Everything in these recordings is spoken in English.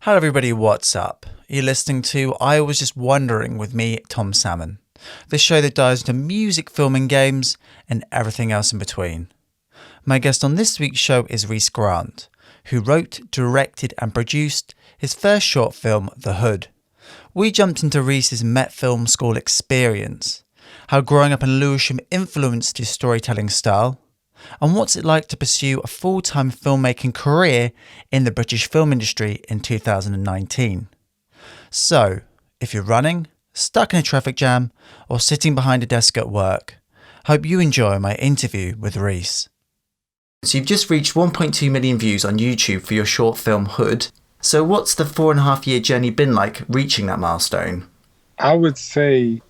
Hello everybody, what's up? You're listening to I Was Just Wondering with me, Tom Salmon. The show that dives into music, film and games, and everything else in between. My guest on this week's show is Reece Grant, who wrote, directed and produced his first short film, The Hood. We jumped into Reece's Met Film School experience, how growing up in Lewisham influenced his storytelling style, and what's it like to pursue a full-time filmmaking career in the British film industry in 2019. So, if you're running, stuck in a traffic jam, or sitting behind a desk at work, hope you enjoy my interview with Reece. So you've just reached 1.2 million views on YouTube for your short film Hood. So what's the 4.5-year journey been like reaching that milestone? I would say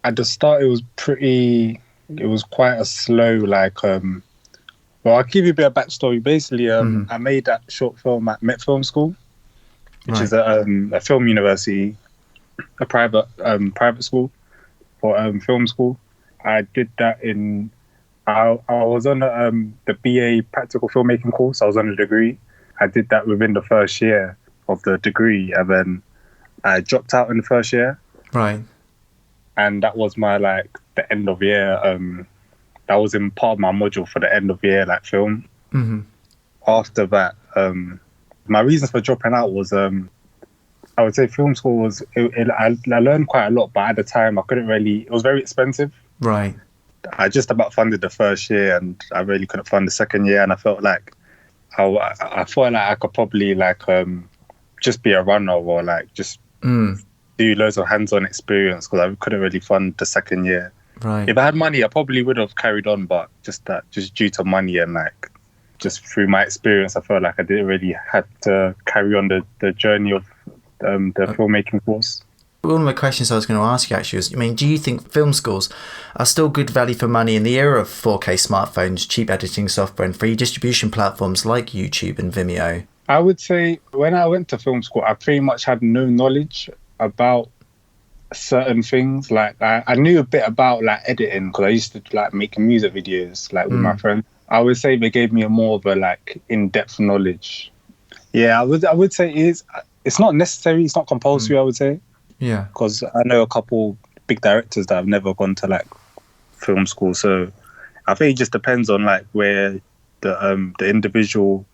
at the start it was quite a slow, well, I'll give you a bit of backstory. Basically, I made that short film at Met Film School, which is a film university, a private school for film school. I did that I was on the BA practical filmmaking course. I was on a degree. I did that within the first year of the degree, and then I dropped out in the first year. Right. And that was my the end of year. That was in part of my module for the end of year film. Mm-hmm. After that, my reasons for dropping out was I would say film school was I learned quite a lot, but at the time I couldn't really. It was very expensive. Right. I just about funded the first year, and I really couldn't fund the second year. And I felt like I felt like I could probably just be a runner or just do loads of hands-on experience, because I couldn't really fund the second year. Right. If I had money, I probably would have carried on, but just due to money and just through my experience, I felt like I didn't really have to carry on the journey of the filmmaking course. One of my questions I was going to ask you actually was, do you think film schools are still good value for money in the era of 4K smartphones, cheap editing software and free distribution platforms like YouTube and Vimeo? I would say when I went to film school, I pretty much had no knowledge about certain things. I knew a bit about editing, because I used to make music videos with my friends. I would say they gave me a more of a in-depth knowledge. Yeah, I would say it's not necessary, it's not compulsory. I would say. Yeah, because I know a couple big directors that have never gone to film school, so I think it just depends on where the individual,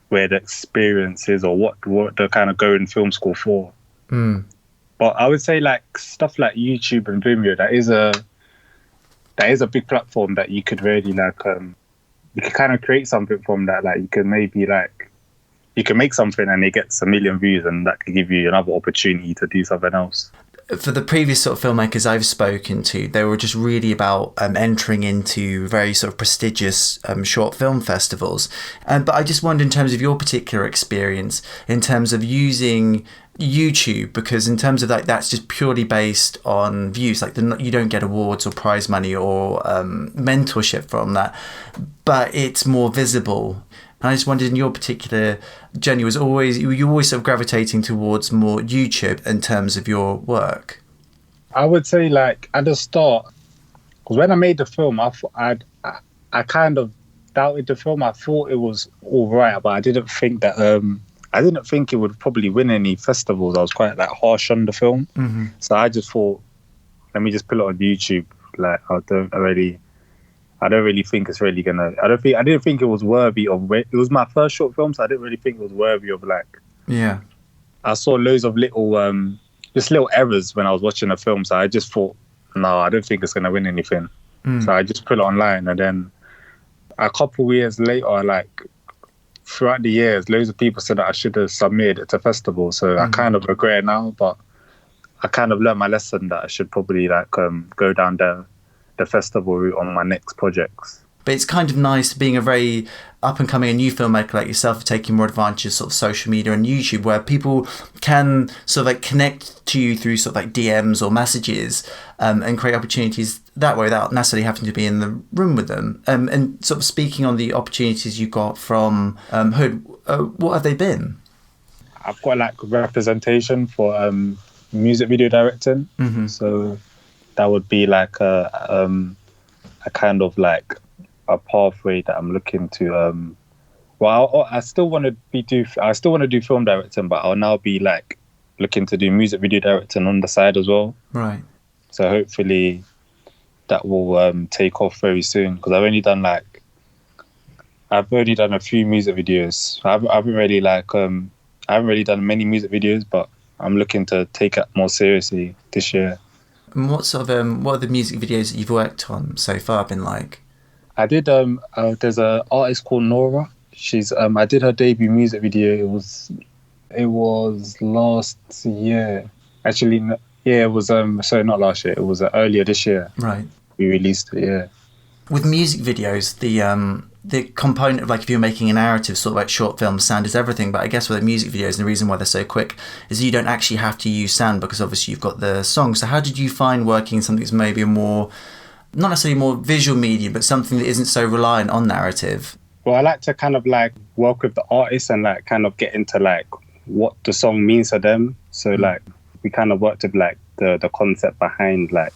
where the experience is, or what they're kind of going film school for. But I would say stuff like YouTube and Vimeo, that is a big platform that you could really you could kind of create something from that. You can maybe you can make something and it gets 1 million views, and that could give you another opportunity to do something else. For the previous sort of filmmakers I've spoken to, they were just really about entering into very sort of prestigious short film festivals. But I just wonder, in terms of your particular experience, in terms of using YouTube, because in terms of that's just purely based on views, you don't get awards or prize money or mentorship from that, but it's more visible. And I just wondered, in your particular journey, were you always sort of gravitating towards more YouTube in terms of your work? I would say at the start, because when I made the film, I kind of doubted the film. I thought it was all right, but I didn't think that it would probably win any festivals. I was quite harsh on the film. Mm-hmm. So I just thought, let me just put it on YouTube. I don't really think it's really gonna. I didn't think it was worthy of. It was my first short film, so I didn't really think it was worthy of Yeah. I saw loads of little errors when I was watching the film, so I just thought, no, I don't think it's gonna win anything. So I just put it online, and then a couple of years later, throughout the years, loads of people said that I should have submitted it to festivals. So I kind of regret it now, but I kind of learned my lesson that I should probably go down the festival route on my next projects. But it's kind of nice being a very up-and-coming and new filmmaker like yourself, taking more advantage of sort of social media and YouTube, where people can sort of connect to you through sort of DMs or messages, and create opportunities that way without necessarily having to be in the room with them. And sort of speaking on the opportunities you got from Hood, what have they been? I've got representation for music video directing. Mm-hmm. So that would be a kind of a pathway that I'm looking to Well, I still want to do film directing, but I'll now be like looking to do music video directing on the side as well. Right. So hopefully that will take off very soon, because I've only done a few music videos. I haven't really done many music videos, but I'm looking to take it more seriously this year. And what are the music videos that you've worked on so far been like? I did there's a artist called Nora. She's I did her debut music video. It was last year. Actually, yeah, it was sorry, not last year. It was earlier this year. Right. We released it. Yeah. With music videos, the component of, like, if you're making a narrative, sort of like short films, sound is everything. But I guess with the music videos, and the reason why they're so quick is that you don't actually have to use sound, because obviously you've got the song. So how did you find working something that's maybe a more, not necessarily more visual media, but something that isn't so reliant on narrative? Well, I like to kind of like work with the artist and like kind of get into like what the song means to them. So like we kind of worked with like the concept behind like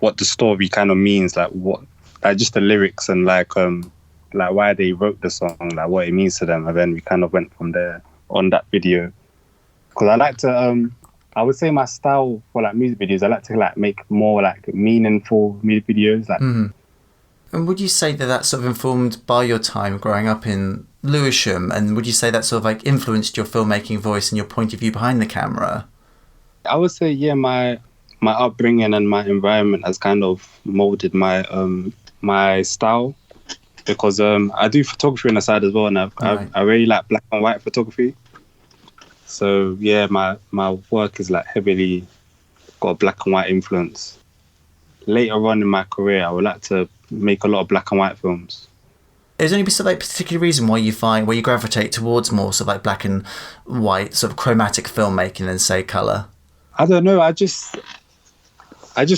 what the story kind of means, like what, like just the lyrics and like why they wrote the song, like what it means to them, and then we kind of went from there on that video. Because I like to I would say my style for like music videos, I like to like make more like meaningful music videos. Like, And would you say that that's sort of informed by your time growing up in Lewisham, and would you say that sort of like influenced your filmmaking voice and your point of view behind the camera? I would say, yeah, my upbringing and my environment has kind of molded my my style, because I do photography on the side as well, and I really like black and white photography. So yeah, my work is like heavily got a black and white influence. Later on in my career, I would like to make a lot of black and white films. Is there any sort of like particular reason why you gravitate towards more sort of like black and white, sort of chromatic filmmaking than say colour? I don't know. I just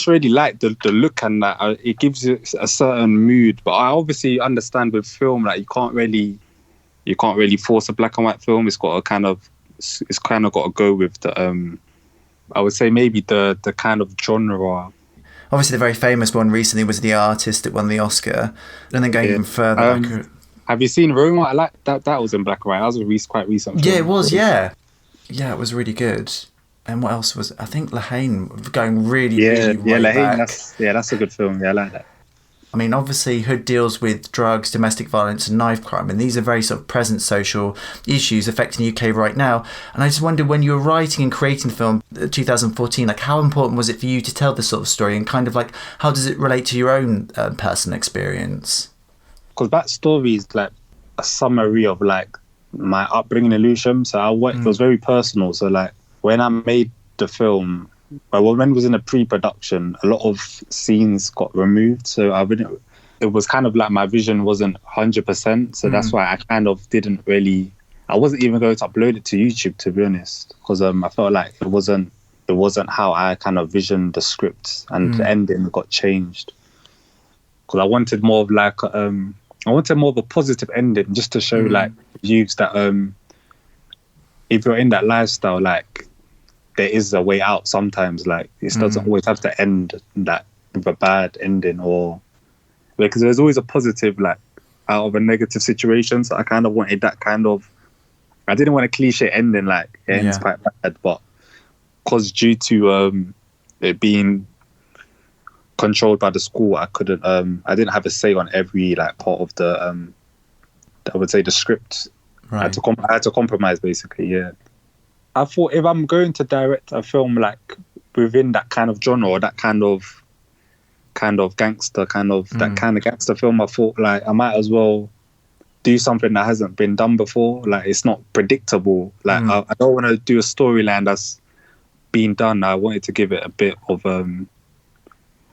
really like the look, and that it gives you a certain mood. But I obviously understand with film, like you can't really force a black and white film. It's kind of got to go with the I would say maybe the kind of genre. Obviously, the very famous one recently was The Artist that won the Oscar, and then going even further. Have you seen Roma? I like that. That was in black and white. That was quite recent. Yeah, it was. Yeah, it was really good. And what else was? I think Lehane going really way Lehane. back. That's a good film. Yeah, I like that. I mean, obviously, Hood deals with drugs, domestic violence, and knife crime, and these are very sort of present social issues affecting the UK right now. And I just wondered, when you were writing and creating the film, 2014, like how important was it for you to tell this sort of story, and kind of like how does it relate to your own personal experience? Because that story is like a summary of like my upbringing in Lewisham. So it was very personal. So like when I made the film, when it was in a pre-production, a lot of scenes got removed. So it was kind of like my vision wasn't 100%. So that's why I kind of I wasn't even going to upload it to YouTube, to be honest, because I felt like it wasn't how I kind of visioned the script, and the ending got changed. Because I wanted more of like, I wanted more of a positive ending, just to show like youths that if you're in that lifestyle, like, there is a way out sometimes. Like it doesn't always have to end that with a bad ending, or because there's always a positive like out of a negative situation. So I kind of wanted that kind of, I didn't want a cliche ending like it ends quite bad, but because due to it being controlled by the school, I didn't have a say on every like part of the I would say the script. Right. I had to compromise basically. Yeah. I thought if I'm going to direct a film like within that kind of genre, or that kind of gangster, that kind of gangster film, I thought like I might as well do something that hasn't been done before. Like it's not predictable. Like I don't want to do a storyline that's been done. I wanted to give it a bit of I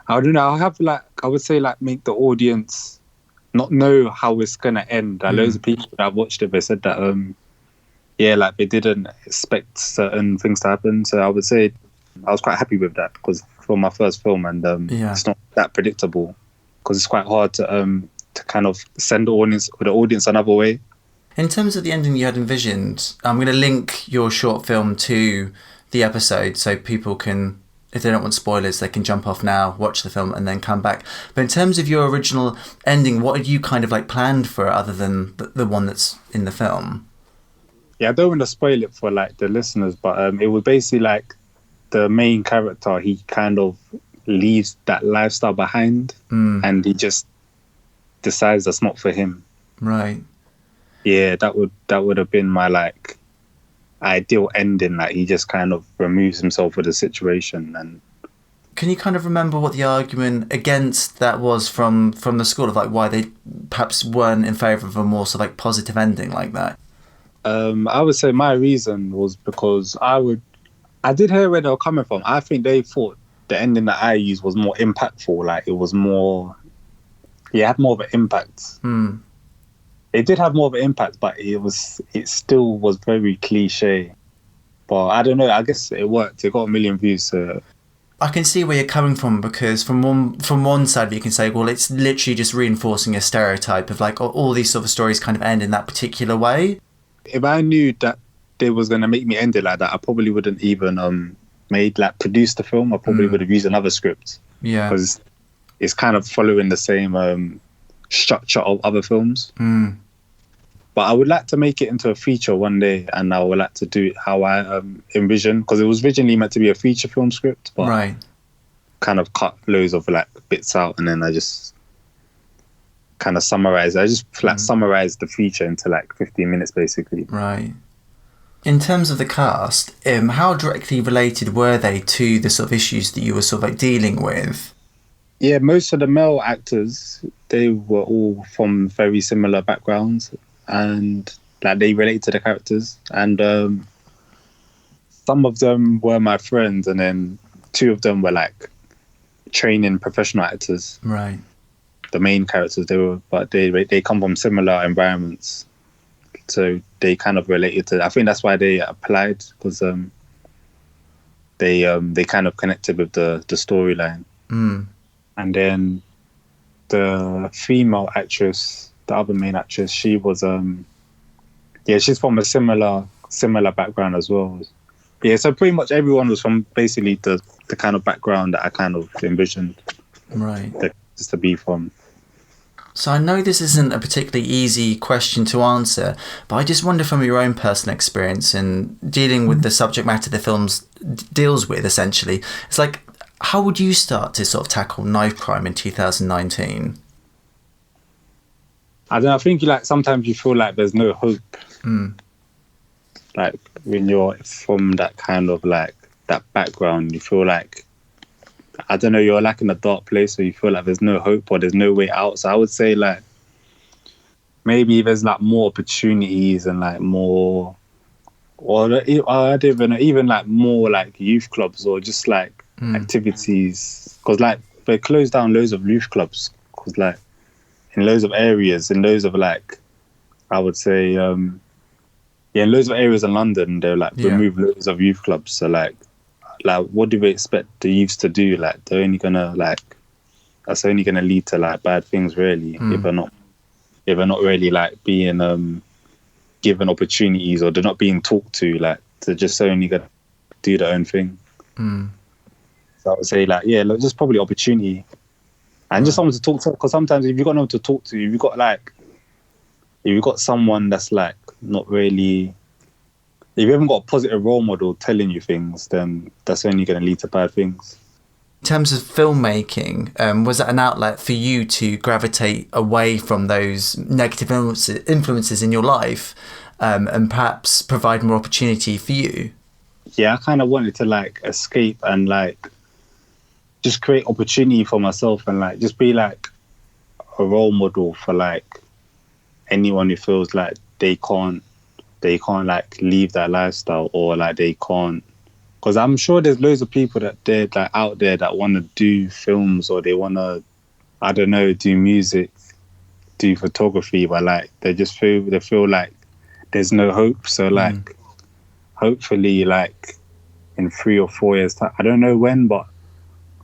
don't know. I would say like make the audience not know how it's gonna end. Like loads of people that watched it, they said that like they didn't expect certain things to happen. So I would say I was quite happy with that, because for my first film, and it's not that predictable, because it's quite hard to kind of send the audience another way. In terms of the ending you had envisioned, I'm going to link your short film to the episode so people can if they don't want spoilers, they can jump off now, watch the film, and then come back. But in terms of your original ending, what had you kind of like planned for it other than the one that's in the film? Yeah, I don't want to spoil it for like the listeners, but it was basically like the main character, he kind of leaves that lifestyle behind and he just decides that's not for him. Right. Yeah, that would have been my like ideal ending. Like he just kind of removes himself from the situation. And can you kind of remember what the argument against that was from the school of like why they perhaps weren't in favour of a more sort of like positive ending like that? I would say my reason was because I did hear where they were coming from. I think they thought the ending that I used was more impactful. Like it was more, it had more of an impact. It did have more of an impact, but it still was very cliche. But I don't know. I guess it worked. It got 1 million views. So I can see where you're coming from, because from one side you can say, well, it's literally just reinforcing a stereotype of like all these sort of stories kind of end in that particular way. If I knew that they was gonna make me end it like that, I probably wouldn't even produce the film. I probably would have used another script. Yeah, because it's kind of following the same structure of other films. But I would like to make it into a feature one day, and I would like to do it how I envision, because it was originally meant to be a feature film script, but right, kind of cut loads of like bits out, and then I just kind of summarized the feature into like 15 minutes basically. Right. In terms of the cast, how directly related were they to the sort of issues that you were sort of like dealing with? Yeah, most of the male actors, they were all from very similar backgrounds, and like they relate to the characters. And some of them were my friends, and then 2 of them were like training professional actors. Right. The main characters, they come from similar environments, so they kind of related to. I think that's why they applied, because they kind of connected with the storyline. And then the female actress, the other main actress, she was she's from a similar background as well. Yeah, so pretty much everyone was from basically the kind of background that I kind of envisioned. Right. Just to be from. So I know this isn't a particularly easy question to answer, but I just wonder from your own personal experience in dealing with the subject matter the film deals with, essentially, it's like, how would you start to sort of tackle knife crime in 2019? I don't know, I think sometimes you feel like there's no hope. Like when you're from that kind of like that background, you feel like, I don't know, you're like in a dark place, or you feel like there's no hope or there's no way out. So I would say like maybe there's like more opportunities and like more, or I don't even know, even like more like youth clubs or just like activities, because like they closed down loads of youth clubs, because like in loads of areas, in loads of like, I would say in loads of areas in London, they'll like remove loads of youth clubs. So like what do we expect the youths to do? Like they're only gonna that's only gonna lead to like bad things really, if they're not really like being given opportunities, or they're not being talked to, like they're just only gonna do their own thing. So I would say like just probably opportunity, and just someone to talk to, because sometimes if you've got no one to talk to, if you've got someone that's like not really, if you haven't got a positive role model telling you things, then that's only going to lead to bad things. In terms of filmmaking, was that an outlet for you to gravitate away from those negative influences in your life, and perhaps provide more opportunity for you? Yeah, I kind of wanted to like escape and like just create opportunity for myself, and like just be like a role model for like anyone who feels like they can't like leave that lifestyle, or like they can't, because I'm sure there's loads of people that they're like out there that want to do films, or they want to, I don't know, do music, do photography, but like they feel like there's no hope. So like hopefully like in 3 or 4 years time, I don't know when, but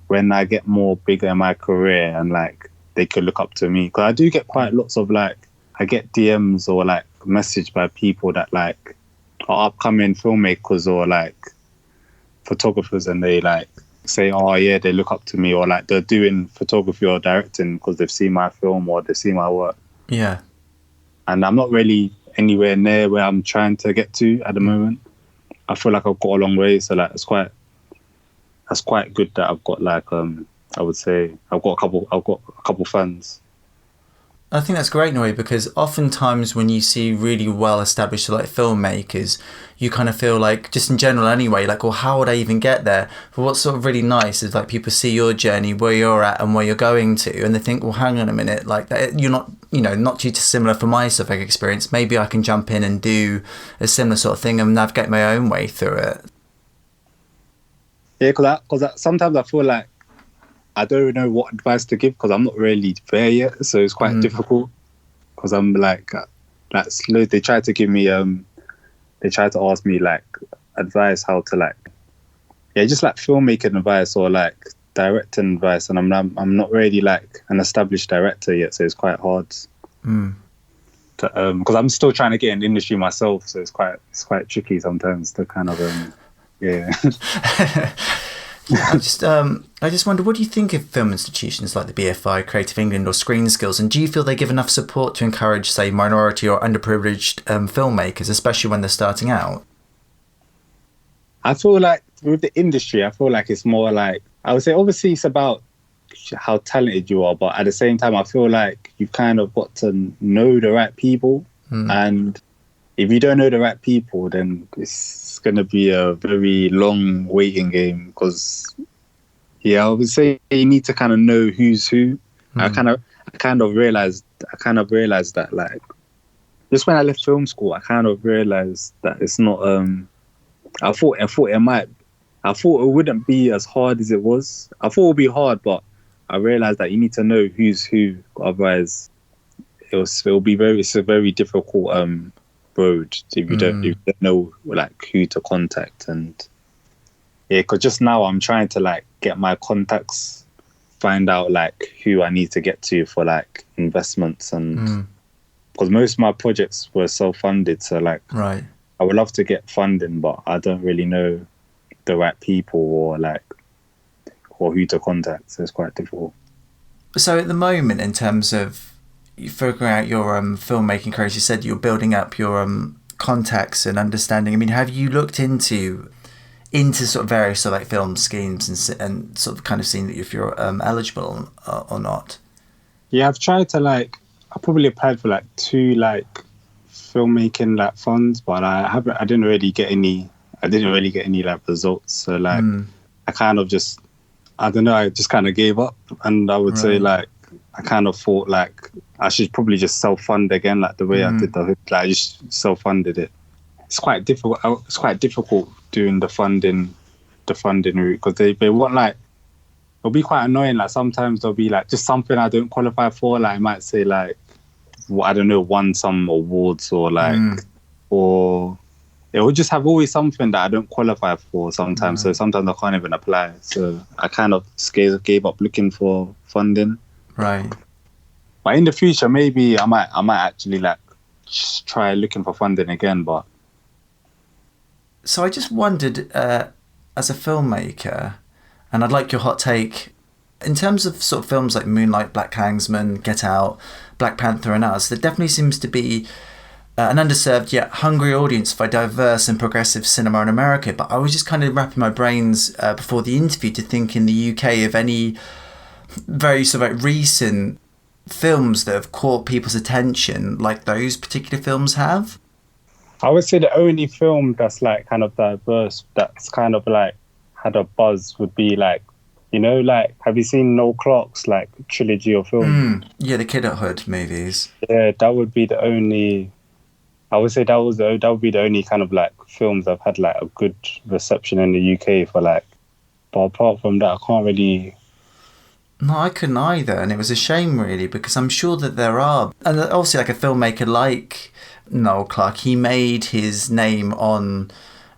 when I get more bigger in my career, and like they could look up to me, because I do get quite lots of like, I get DMs or like messaged by people that like are upcoming filmmakers or like photographers, and they like say, oh yeah, they look up to me, or like they're doing photography or directing because they've seen my film or they've seen my work. Yeah. And I'm not really anywhere near where I'm trying to get to at the moment. I feel like I've got a long way, so like that's quite good that I've got like I would say I've got a couple fans. I think that's great in a way, because oftentimes when you see really well established like filmmakers, you kind of feel like, just in general anyway, like, well, how would I even get there? But what's sort of really nice is like people see your journey, where you're at and where you're going to, and they think, well, hang on a minute, like that, you're not, not too dissimilar from my sort of experience. Maybe I can jump in and do a similar sort of thing and navigate my own way through it. Yeah, because sometimes I feel like I don't know what advice to give because I'm not really there yet, so it's quite difficult. Because I'm like they try to give me they try to ask me like advice how to like just like filmmaking advice or like directing advice, and I'm not really like an established director yet, so it's quite hard. To because I'm still trying to get in the industry myself, so it's quite tricky sometimes to kind of I just wonder, what do you think of film institutions like the BFI, Creative England or Screen Skills, and do you feel they give enough support to encourage, say, minority or underprivileged filmmakers, especially when they're starting out? I feel like with the industry, I feel like it's more like, I would say obviously it's about how talented you are, but at the same time I feel like you've kind of got to know the right people, and if you don't know the right people, then it's going to be a very long waiting game. Because, I would say you need to kind of know who's who. I kind of realized that, like, just when I left film school, I kind of realized that it's not. I thought it wouldn't be as hard as it was. I thought it would be hard, but I realized that you need to know who's who. Otherwise, it's a very difficult road if you don't know like who to contact. And because just now I'm trying to like get my contacts, find out like who I need to get to for like investments, and because most of my projects were self-funded, so like right, I would love to get funding, but I don't really know the right people or who to contact, so it's quite difficult. So at the moment, in terms of you figuring out your filmmaking career, you said you're building up your contacts and understanding. I mean, have you looked into sort of various sort of like film schemes and sort of kind of seen if you're eligible or not? Yeah, I've tried to I probably applied for like 2 like filmmaking like funds, but I didn't really get any like results. So like I kind of just, I don't know, I just kind of gave up, and I would say like I kind of thought like I should probably just self-fund again, like the way I did I just self-funded it. It's quite difficult. It's quite difficult doing the funding route, because they want like, it'll be quite annoying. Like sometimes there'll be like just something I don't qualify for. Like I might say like, I don't know, won some awards or like, or it will just have always something that I don't qualify for sometimes. So sometimes I can't even apply. So I kind of gave up looking for funding. Right. But in the future, maybe I might actually like just try looking for funding again. But so I just wondered, as a filmmaker, and I'd like your hot take in terms of sort of films like Moonlight, Black Klansman, Get Out, Black Panther, and Us. There definitely seems to be an underserved yet hungry audience for diverse and progressive cinema in America. But I was just kind of wrapping my brains before the interview to think in the UK of any very sort of like recent films that have caught people's attention like those particular films have. I would say the only film that's like kind of diverse, that's kind of like had a buzz, would be like, you know, like, have you seen Noel Clarke's like trilogy of films? Yeah, the Kidulthood movies. Yeah, that would be the only. I would say that would be the only kind of like films I've had like a good reception in the UK for like. But apart from that, I can't really. No, I couldn't either, and it was a shame really, because I'm sure that there are, and obviously like a filmmaker like Noel Clarke, he made his name on,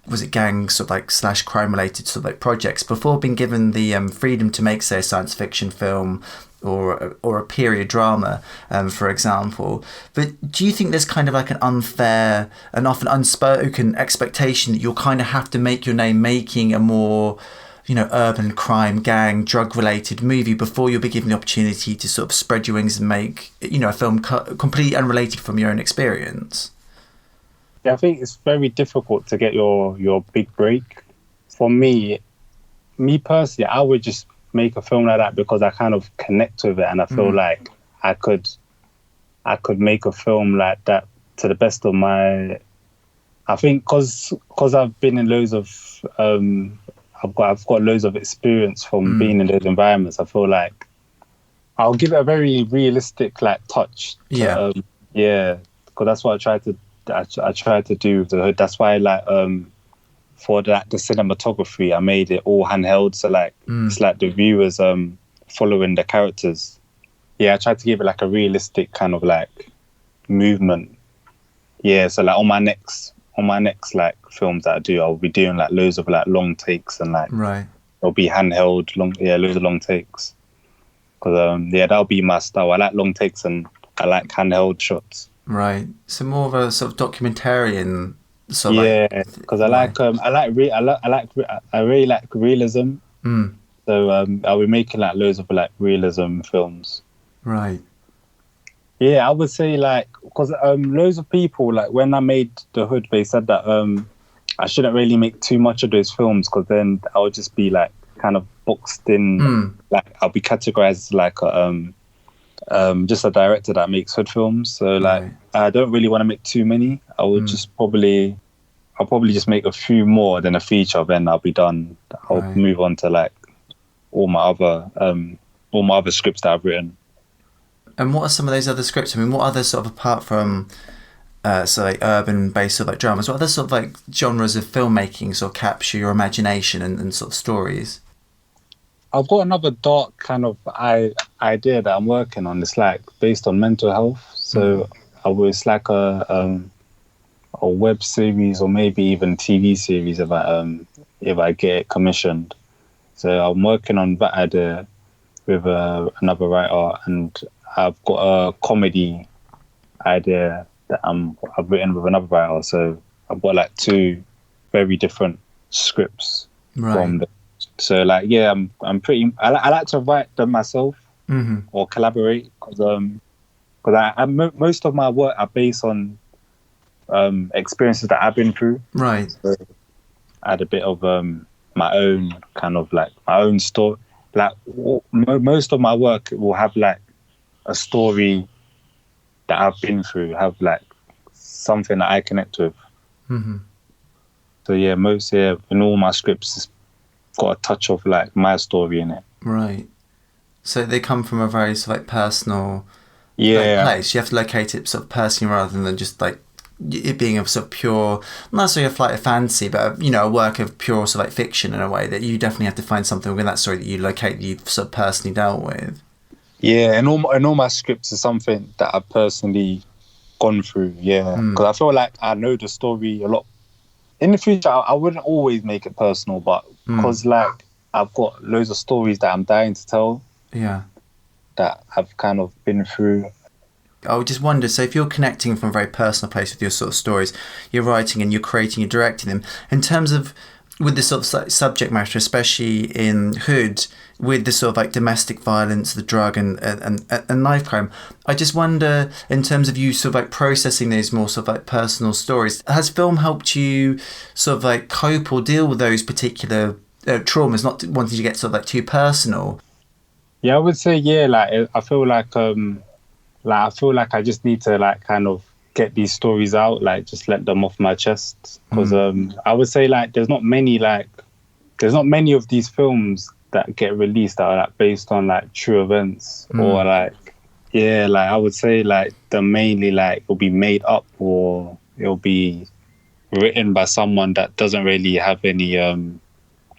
was it gang sort of like / crime related sort of like projects before being given the freedom to make, say, a science fiction film or a period drama, for example. But do you think there's kind of like an unfair and often unspoken expectation that you'll kind of have to make your name making a more urban crime, gang, drug-related movie before you'll be given the opportunity to sort of spread your wings and make, a film completely unrelated from your own experience? Yeah, I think it's very difficult to get your big break. For me personally, I would just make a film like that because I kind of connect with it, and I feel like I could make a film like that to the best of my. I think because I've been in loads of I've got loads of experience from being in those environments. I feel like I'll give it a very realistic touch. Because that's what I tried to do with the hood. That's why for the cinematography, I made it all handheld. So it's like the viewers following the characters. Yeah, I tried to give it a realistic kind of movement. Yeah, so on my next films that I do, I'll be doing loads of long takes and right. It'll be handheld loads of long takes. Because that'll be my style. I like long takes and I like handheld shots. Right. So more of a sort of documentarian sort of because I really like realism. So I'll be making loads of realism films. Right. Yeah, I would say because loads of people when I made The Hood, they said that I shouldn't really make too much of those films because then I would just be kind of boxed in. I'll be categorized as just a director that makes hood films. So I don't really want to make too many. I would I'll probably just make a few more than a feature, then I'll be done. I'll move on to all my other scripts that I've written. And what are some of those other scripts? I mean, what other sort of, apart from urban-based sort of dramas, what other sort of genres of filmmaking sort of capture your imagination and sort of stories? I've got another dark kind of idea that I'm working on. It's based on mental health. So I was a web series or maybe even TV series if I get it commissioned. So I'm working on that idea with another writer, and I've got a comedy idea that I've written with another writer. So I've got two very different scripts from the. So I'm pretty. I like to write them myself or collaborate because most of my work are based on experiences that I've been through. Right. So I had a bit of my own kind of my own story. Most of my work will have a story that I've been through, have something that I connect with. So in all my scripts, it's got a touch of my story in it. Right. So they come from a very sort of personal place. You have to locate it sort of personally rather than just it being a sort of pure, not necessarily a flight of fancy, but a work of pure sort of fiction in a way, that you definitely have to find something within that story that you locate that you've sort of personally dealt with. Yeah, and all my scripts are something that I've personally gone through. Yeah, because I feel I know the story a lot. In the future, I wouldn't always make it personal, but because I've got loads of stories that I'm dying to tell. Yeah, that I've kind of been through. I would just wonder, so if you're connecting from a very personal place with your sort of stories, you're writing and you're creating, you're directing them, in terms of with this sort of subject matter, especially in Hood, with the sort of domestic violence, the drug and knife crime, I just wonder, in terms of you sort of processing those more sort of personal stories, has film helped you sort of cope or deal with those particular traumas, not wanting to get sort of too personal? Yeah, I would say I feel I feel I just need to kind of get these stories out, just let them off my chest. Because I would say there's not many of these films that get released that are based on true events or I would say they're mainly it'll be made up or it'll be written by someone that doesn't really have any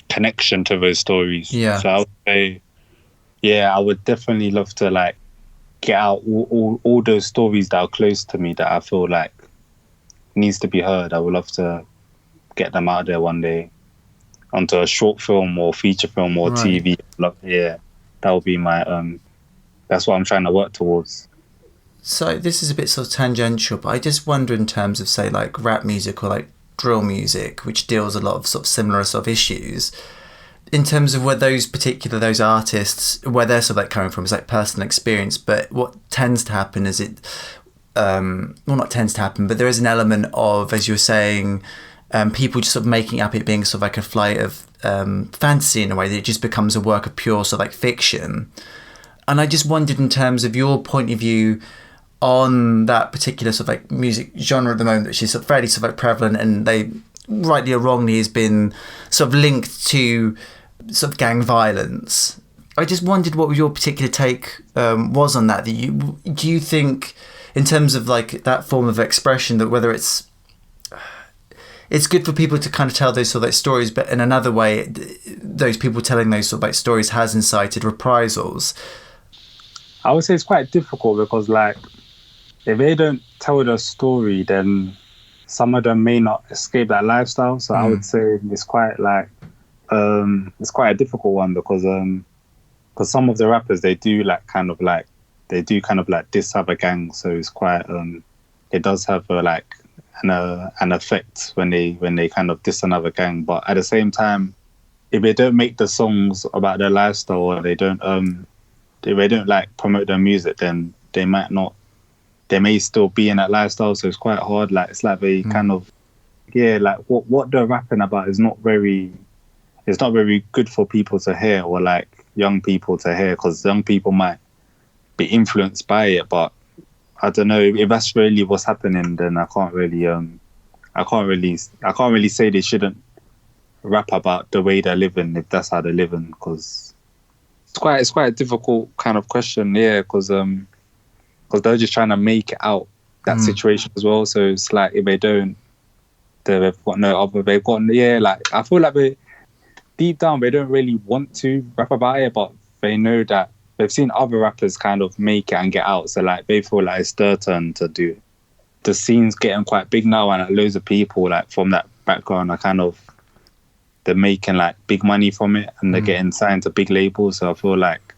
connection to those stories. Yeah. So I would say, I would definitely love to get out all those stories that are close to me that I feel needs to be heard. I would love to get them out there one day onto a short film or feature film or TV. That would be my that's what I'm trying to work towards. So this is a bit sort of tangential, but I just wonder in terms of say rap music or drill music, which deals a lot of sort of similar sort of issues, in terms of where those artists, where they're sort of like coming from, is like personal experience. But what tends to happen is well, not tends to happen, but there is an element of, as you were saying, people just sort of making up it being sort of like a flight of fantasy in a way that it just becomes a work of pure sort of like fiction. And I just wondered, in terms of your point of view on that particular sort of like music genre at the moment, which is sort of fairly sort of like prevalent, and they rightly or wrongly has been sort of linked to sort of gang violence. I just wondered what your particular take was on that. Do you think, in terms of like that form of expression, that whether it's good for people to kind of tell those sort of like stories, but in another way, those people telling those sort of like stories has incited reprisals? I would say it's quite difficult because, like, if they don't tell the story, then some of them may not escape that lifestyle. So I would say it's quite like it's quite a difficult one because some of the rappers, they do kind of like diss other gangs. So it's quite it does have an effect when they kind of diss another gang. But at the same time, if they don't make the songs about their lifestyle, or they don't if they don't like promote their music, then they may still be in that lifestyle. So it's quite hard. Like, it's like they kind of, like what they're rapping about is not very good for people to hear, or like young people to hear, because young people might be influenced by it. But I don't know if that's really what's happening. Then I can't really say they shouldn't rap about the way they're living if that's how they're living, because it's quite a difficult kind of question, because they're just trying to make it out that situation as well. So it's like, if they don't, they've got no other. Like, I feel like deep down they don't really want to rap about it, but they know that they've seen other rappers kind of make it and get out. So like, they feel like it's their turn to do it. The scene's getting quite big now, and like, loads of people like from that background are kind of, they're making like big money from it, and they're getting signed to big labels. So I feel like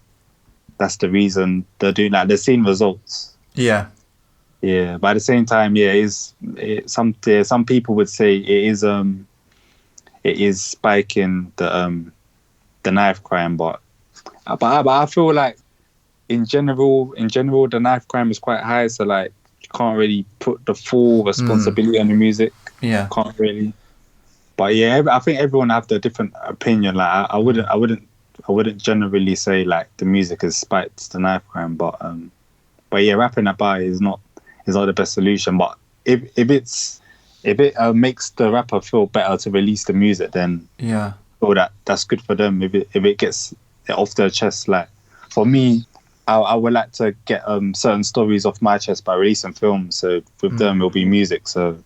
that's the reason they're doing that. They're seeing results. Yeah. But at the same time, some people would say it is spiking the knife crime, but I feel like in general the knife crime is quite high. So like, you can't really put the full responsibility on the music. Yeah, can't really. But yeah, I think everyone have a different opinion. Like, I wouldn't generally say like the music has spiked the knife crime, but yeah, rapping about it is not the best solution. But if it makes the rapper feel better to release the music, then that's good for them. If it gets it off their chest, like for me, I would like to get certain stories off my chest by releasing films. So with them, it'll be music. So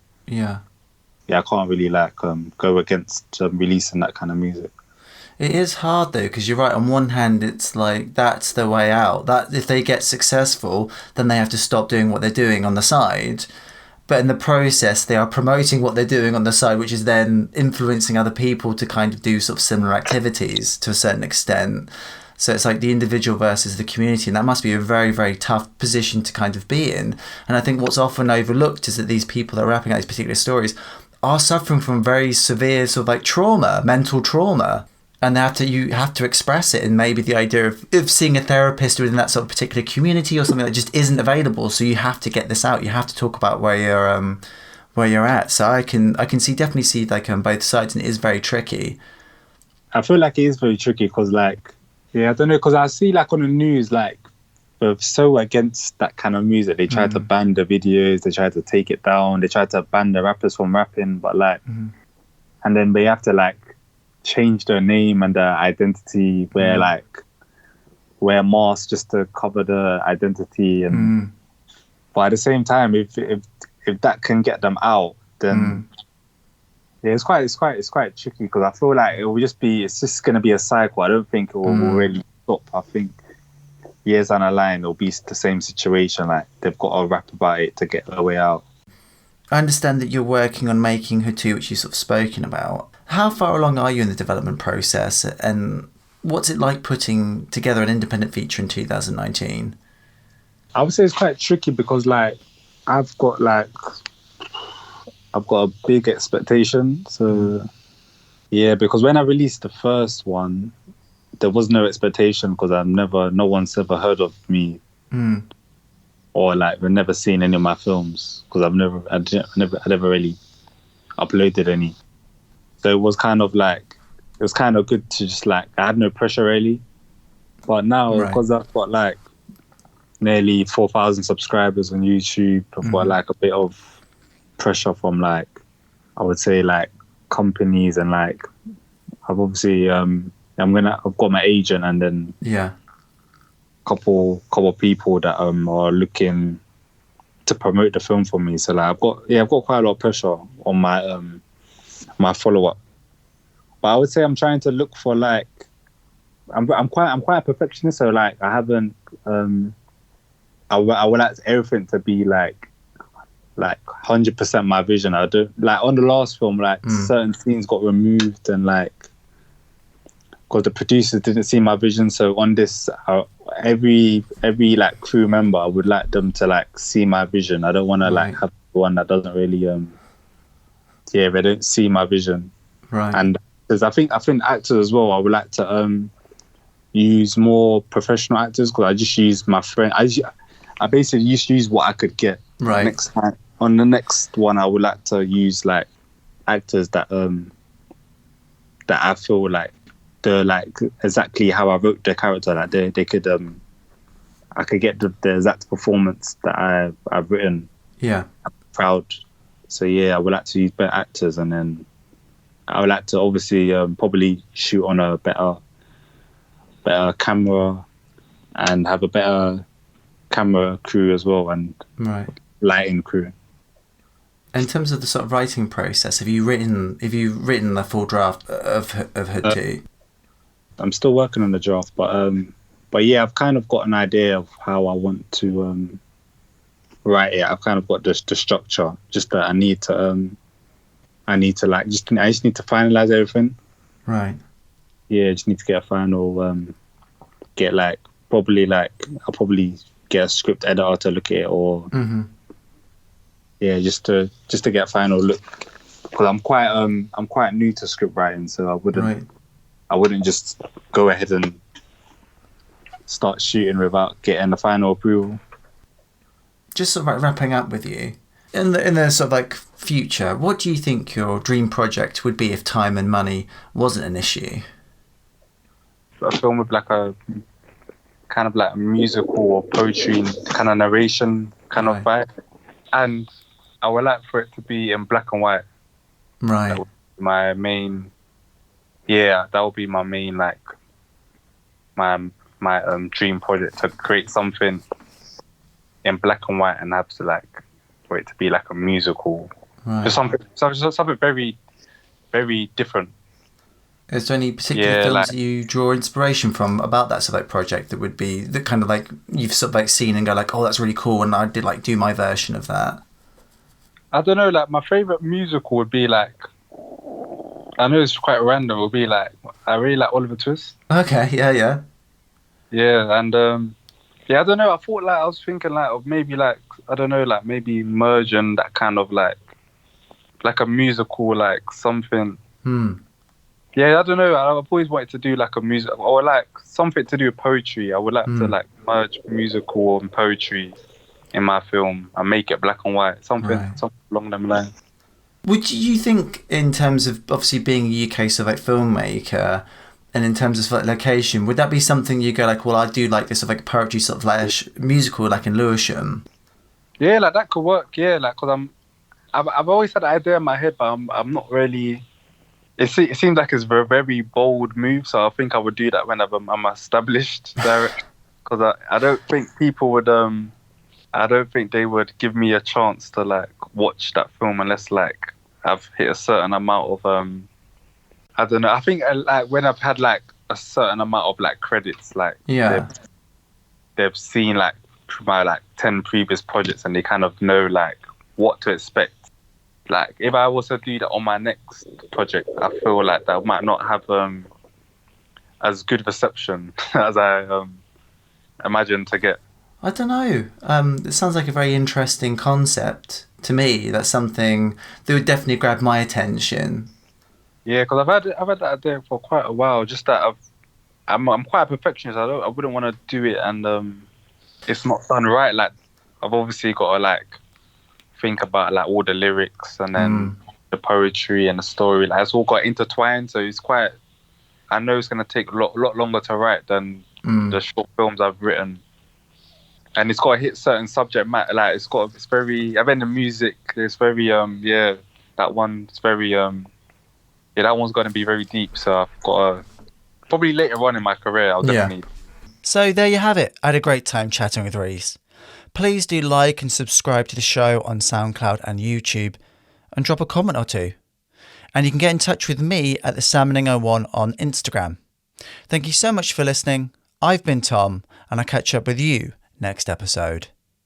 I can't really like go against releasing that kind of music. It is hard though, because you're right. On one hand, it's like that's the way out. That if they get successful, then they have to stop doing what they're doing on the side. But in the process, they are promoting what they're doing on the side, which is then influencing other people to kind of do sort of similar activities to a certain extent. So it's like the individual versus the community, and that must be a very, very tough position to kind of be in. And I think what's often overlooked is that these people that are rapping out these particular stories are suffering from very severe sort of like trauma, mental trauma. And you have to express it, and maybe the idea of seeing a therapist within that sort of particular community or something that just isn't available. So you have to get this out. You have to talk about where you're at. So I can definitely see like on both sides, and it is very tricky. I feel like it is very tricky because like, I don't know, because I see like on the news, like they're so against that kind of music. They try to ban the videos, they try to take it down, they try to ban the rappers from rapping, but like, and then they have to like change their name and their identity, wear masks just to cover the identity, and but at the same time, if that can get them out, then it's quite tricky, because I feel like it's just going to be a cycle. I don't think it will really stop. I think years down the line it'll be the same situation, like they've got to rap about it to get their way out. I understand that you're working on making Hutu, which you've sort of spoken about. How far along are you in the development process, and what's it like putting together an independent feature in 2019? I would say it's quite tricky because like I've got a big expectation. So Yeah, because when I released the first one, there was no expectation because no one's ever heard of me or like they've never seen any of my films because I never really uploaded any. So it was kind of like, it was kind of good to just like, I had no pressure really. But now, Right. because I've got like nearly 4,000 subscribers on YouTube, I've got like a bit of pressure from like, I would say like companies and like, I've obviously, I've got my agent and then couple people that are looking to promote the film for me. So like I've got quite a lot of pressure on my my follow up. But I would say I'm trying to look for like I'm quite a perfectionist. So like I haven't I would like everything to be like 100% my vision. I do like on the last film like certain scenes got removed and like because the producers didn't see my vision. So on this, every like crew member, I would like them to like see my vision. I don't want to like have one that doesn't really they don't see my vision. Right. And because I think actors as well, I would like to use more professional actors because I just use my friend. I basically used to use what I could get. Right. Next time on the next one, I would like to use like actors that I feel like they're like exactly how I wrote their character. Like they could I could get the exact performance that I've written. Yeah. I'm proud. So yeah, I would like to use better actors, and then I would like to obviously probably shoot on a better camera and have a better camera crew as well, and lighting crew. In terms of the sort of writing process, have you written the full draft of Hood 2? I'm still working on the draft, but yeah, I've kind of got an idea of how I want to write it. I've kind of got the structure. Just that I need to I just need to finalize everything. Right. Yeah, I just need to get a final get like probably like I'll probably get a script editor to look at it or yeah, just to get a final look because I'm quite new to script writing, so I wouldn't just go ahead and start shooting without getting the final approval. Just sort of like wrapping up with you, in the sort of like future, what do you think your dream project would be if time and money wasn't an issue? A film with like a kind of like a musical or poetry kind of narration kind of vibe, and I would like for it to be in black and white. Right. That would be my main. Yeah, that would be my main like my dream project, to create something in black and white and have to like for it to be like a musical, just something very, very different. Is there any particular films that you draw inspiration from about that sort of like project that would be the kind of like you've sort of like seen and go like, oh, that's really cool, and I did like do my version of that? I don't know, like my favorite musical would be like, I know it's quite random, it would be like, I really like Oliver Twist. Okay, yeah. Yeah, and yeah, I don't know, I was thinking like of maybe like, I don't know, like maybe merging that kind of like a musical, like something. Yeah, I don't know, I've always wanted to do like a music, or like something to do with poetry. I would like to like merge musical and poetry in my film and make it black and white, something along them lines. Would you think, in terms of obviously being a UK sort of like filmmaker, and in terms of like location, would that be something you go like, well, I do like this sort of like poetry sort of like musical, like in Lewisham? Yeah, like that could work. Yeah, like because I've always had the idea in my head, but I'm not really. It seems like it's a very bold move, so I think I would do that when I'm established director, because I don't think people would I don't think they would give me a chance to like watch that film unless like I've hit a certain amount of I don't know. I think like when I've had like a certain amount of like credits, like they've seen like my like 10 previous projects and they kind of know like what to expect. Like if I was to do that on my next project, I feel like that might not have as good reception as I imagined to get. I don't know. It sounds like a very interesting concept to me. That's something that would definitely grab my attention. Yeah, because I've had that idea for quite a while. Just that I'm quite a perfectionist. I wouldn't want to do it and it's not done right. Like I've obviously got to like think about like all the lyrics and then the poetry and the story. Like it's all got intertwined, so it's quite. I know it's gonna take a lot longer to write than the short films I've written, and it's got to hit certain subject matter. Like it's very. I've been the music. It's very yeah. That one. It's very yeah. That one's gonna be very deep. So I've got to probably later on in my career. I'll definitely. So there you have it. I had a great time chatting with Reece. Please do like and subscribe to the show on SoundCloud and YouTube, and drop a comment or two. And you can get in touch with me at the Salmoning01 on Instagram. Thank you so much for listening. I've been Tom, and I'll catch up with you next episode.